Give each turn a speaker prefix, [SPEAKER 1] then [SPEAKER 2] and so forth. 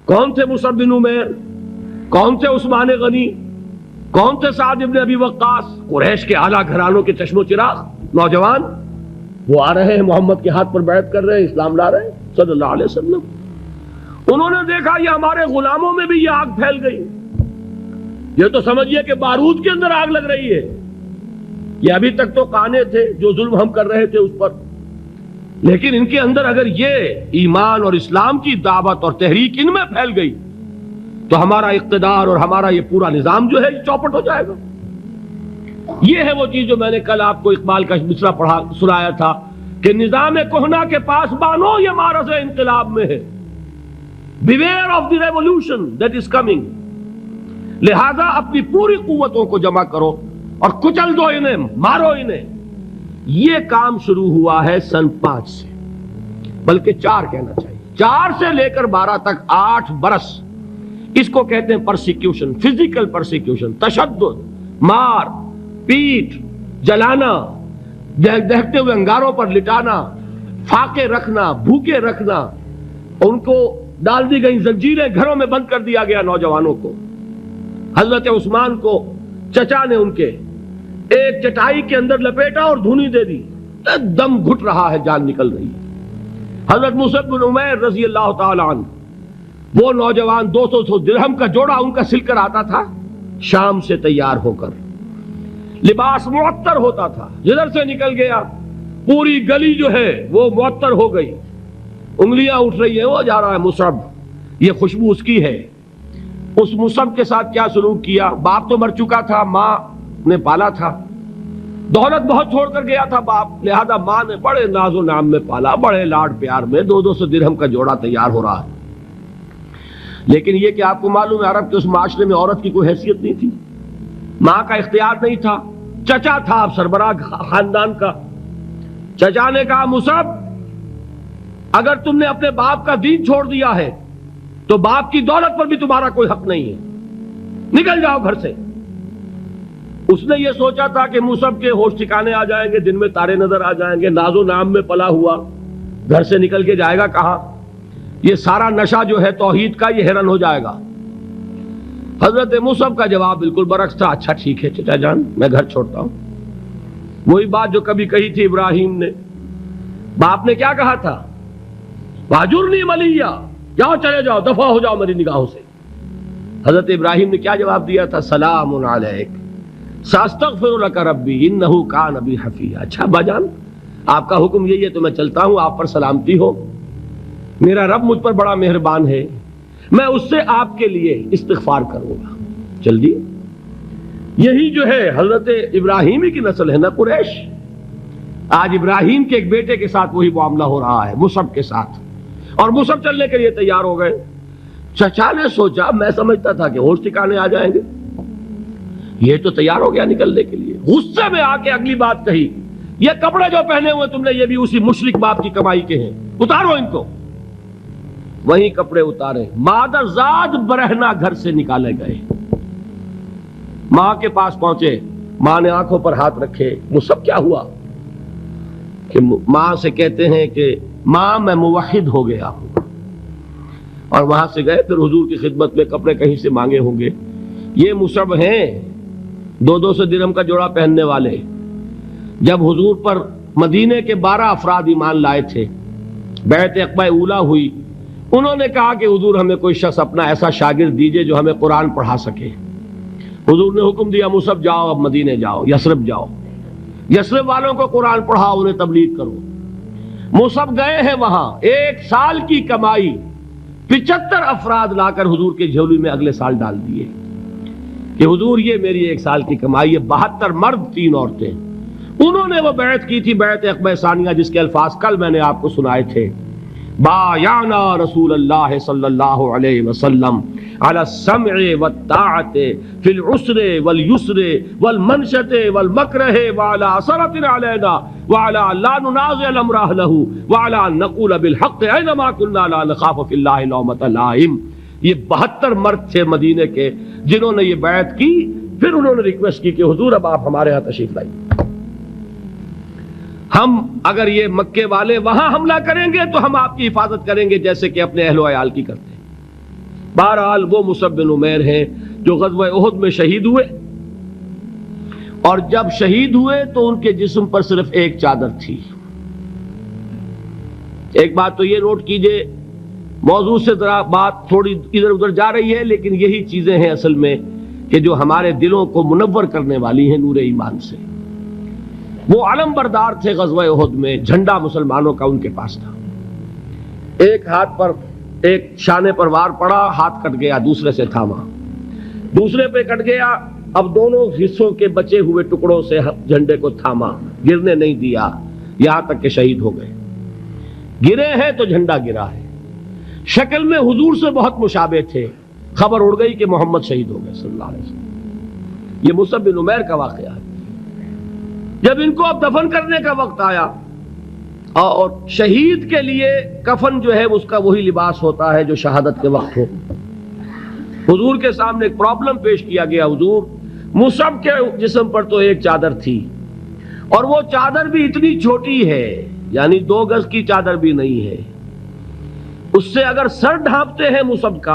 [SPEAKER 1] کون تھے مصعب بن عمیر؟ کون تھے عثمان غنی؟ کون تھے سعد ابن ابی وقاص؟ قریش کے اعلیٰ گھرانوں کے چشم و چراغ نوجوان، وہ آ رہے ہیں محمد کے ہاتھ پر بیعت کر رہے ہیں، اسلام لا رہے ہیں صلی اللہ علیہ وسلم۔ انہوں نے دیکھا یہ ہمارے غلاموں میں بھی یہ آگ پھیل گئی، یہ تو سمجھیے کہ بارود کے اندر آگ لگ رہی ہے۔ یہ ابھی تک تو قانے تھے جو ظلم ہم کر رہے تھے اس پر، لیکن ان کے اندر اگر یہ ایمان اور اسلام کی دعوت اور تحریک ان میں پھیل گئی تو ہمارا اقتدار اور ہمارا یہ پورا نظام جو ہے یہ چوپٹ ہو جائے گا۔ یہ ہے وہ چیز جو میں نے کل آپ کو اقبال کا مصرع پڑھا سنایا تھا کہ نظام کہنا کے پاس بانو یہ معرض انقلاب میں ہے، beware of the revolution that is coming, لہذا اپنی پوری قوتوں کو جمع کرو اور کچل دو انہیں، مارو انہیں۔ یہ کام شروع ہوا ہے سن 5 سے، بلکہ 4 کہنا چاہیے، 4 سے لے کر 12 تک 8 برس اس کو کہتے ہیں پرسیکیوشن، فزیکل پرسیکیوشن، تشدد، مار پیٹ، جلانا، دہتے ہوئے انگاروں پر لٹانا، فاقے رکھنا، بھوکے رکھنا، ان کو ڈال دی گئی زنجیریں، گھروں میں بند کر دیا گیا نوجوانوں کو۔ حضرت عثمان کو چچا نے ان کے ایک چٹائی کے اندر لپیٹا اور دھونی دے دی، دم گھٹ رہا ہے، جان نکل رہی ہے۔ حضرت مصعب بن عمیر رضی اللہ تعالی عنہ، وہ نوجوان 200 درہم کا جوڑا ان کا سل کر آتا تھا شام سے تیار ہو کر، لباس معطر ہوتا تھا، جدھر سے نکل گیا پوری گلی جو ہے وہ معطر ہو گئی، انگلیاں اٹھ رہی ہیں، وہ جا رہا ہے مصعب، یہ خوشبو اس کی ہے۔ اس مصعب کے ساتھ کیا سلوک کیا؟ باپ تو مر چکا تھا، ماں نے پالا تھا، دولت بہت چھوڑ کر گیا تھا باپ، لہذا ماں نے بڑے ناز و نام میں پالا، بڑے لاڈ پیار میں، 200 درہم کا جوڑا تیار ہو رہا ہے۔ لیکن یہ کہ آپ کو معلوم ہے عرب کے اس معاشرے میں عورت کی کوئی حیثیت نہیں تھی، ماں کا اختیار نہیں تھا، چچا تھا اب سربراہ خاندان کا۔ چچا نے کہا مصعب اگر تم نے اپنے باپ کا دین چھوڑ دیا ہے تو باپ کی دولت پر بھی تمہارا کوئی حق نہیں ہے، نکل جاؤ گھر سے۔ اس نے یہ سوچا تھا کہ مصعب کے ہوش ٹھکانے آ جائیں گے، دن میں تارے نظر آ جائیں گے، ناز و نام میں پلا ہوا گھر سے نکل کے جائے گا کہاں، یہ سارا نشہ جو ہے توحید کا یہ حیران ہو جائے گا۔ حضرت مصعب کا جواب بالکل برعکس تھا، اچھا ٹھیک ہے چچا جان میں گھر چھوڑتا ہوں۔ وہی بات جو کبھی کہی تھی ابراہیم نے، باپ نے کیا کہا تھا؟ واجرنی ملیہ، جاؤ چلے جاؤ، دفع ہو جاؤ میری نگاہوں سے۔ حضرت ابراہیم نے کیا جواب دیا تھا؟ سلام علیک ساستغفر لک ربی انہ کان بی حفیہ۔ اچھا ابا جان آپ کا حکم یہی ہے تو میں چلتا ہوں، آپ پر سلامتی ہو، میرا رب مجھ پر بڑا مہربان ہے، میں اس سے آپ کے لیے استغفار کروں گا۔ چل دی، یہی جو ہے حضرت ابراہیمی کی نسل ہے نا قریش۔ آج ابراہیم کے ایک بیٹے کے ساتھ وہی معاملہ ہو رہا ہے مصعب کے ساتھ، اور مصعب چلنے کے لیے تیار ہو گئے۔ چچا نے سوچا، میں سمجھتا تھا کہ ہوش ٹھکانے آ جائیں گے، یہ تو تیار ہو گیا نکلنے کے لیے۔ غصے میں آ کے اگلی بات کہی، یہ کپڑے جو پہنے ہوئے تم نے یہ بھی اسی مشرک باپ کی کمائی کے ہیں، اتارو ان کو۔ وہی کپڑے اتارے، مادر زاد برہنہ گھر سے نکالے گئے۔ ماں کے پاس پہنچے، ماں نے آنکھوں پر ہاتھ رکھے، مصعب کیا ہوا؟ کہ ماں سے کہتے ہیں کہ ماں میں موحد ہو گیا ہوں، اور وہاں سے گئے پھر حضور کی خدمت میں، کپڑے کہیں سے مانگے ہوں گے۔ یہ مصعب ہیں 200 درہم کا جوڑا پہننے والے، جب حضور پر مدینے کے 12 افراد ایمان لائے تھے، بیعت عقبہ اولیٰ ہوئی، انہوں نے کہا کہ حضور ہمیں کوئی شخص اپنا ایسا شاگرد دیجئے جو ہمیں قرآن پڑھا سکے۔ حضور نے حکم دیا مصعب جاؤ، اب مدینے جاؤ، یثرب جاؤ، یثرب والوں کو قرآن پڑھاؤ، انہیں تبلیغ کرو۔ مصعب گئے ہیں وہاں، 1 سال کی کمائی 75 افراد لا کر حضور کے جھولی میں اگلے سال ڈال دیے کہ حضور یہ میری 1 سال کی کمائی ہے۔ 72 مرد 3 عورتیں، انہوں نے وہ بیعت کی تھی، بیعت عقبہ ثانیہ، جس کے الفاظ کل میں نے آپ کو سنائے تھے۔ بایعنا رسول اللہ صلی اللہ علیہ وسلم علی السمع والطاعت فی العسر والیسر والمنشط والمکرہ وعلی اثرۃ علینا وعلی لا ننازع الامر اہلہ وعلی ان نقول بالحق اینما کنا لا نخاف فی اللہ لومۃ لائم۔ یہ 72 مرد تھے مدینے کے جنہوں نے یہ بیعت کی، پھر انہوں نے ریکویسٹ کی کہ حضور اب آپ ہمارے ہاں تشریف لائیے، ہم اگر یہ مکے والے وہاں حملہ کریں گے تو ہم آپ کی حفاظت کریں گے جیسے کہ اپنے اہل و عیال کی کرتے ہیں۔ بہرحال وہ مصعب بن عمیر ہیں جو غزوہ احد میں شہید ہوئے، اور جب شہید ہوئے تو ان کے جسم پر صرف ایک چادر تھی۔ ایک بات تو یہ نوٹ کیجئے، موضوع سے ذرا بات تھوڑی ادھر ادھر جا رہی ہے، لیکن یہی چیزیں ہیں اصل میں کہ جو ہمارے دلوں کو منور کرنے والی ہیں نور ایمان سے۔ وہ علم بردار تھے غزوہ احد میں، جھنڈا مسلمانوں کا ان کے پاس تھا۔ ایک ہاتھ پر ایک شانے پر وار پڑا، ہاتھ کٹ گیا، دوسرے سے تھاما، دوسرے پہ کٹ گیا، اب دونوں حصوں کے بچے ہوئے ٹکڑوں سے جھنڈے کو تھاما، گرنے نہیں دیا، یہاں تک کہ شہید ہو گئے۔ گرے ہیں تو جھنڈا گرا ہے۔ شکل میں حضور سے بہت مشابہ تھے، خبر اڑ گئی کہ محمد شہید ہو گئے صلی اللہ علیہ وسلم۔ یہ مصعب بن عمیر کا واقعہ ہے۔ جب ان کو اب دفن کرنے کا وقت آیا، اور شہید کے لیے کفن جو ہے اس کا وہی لباس ہوتا ہے جو شہادت کے وقت ہو، حضور کے سامنے ایک پرابلم پیش کیا گیا۔ حضور، مصعب کے جسم پر تو ایک چادر تھی، اور وہ چادر بھی اتنی چھوٹی ہے، یعنی 2 گز کی چادر بھی نہیں ہے، اس سے اگر سر ڈھانپتے ہیں مصعب کا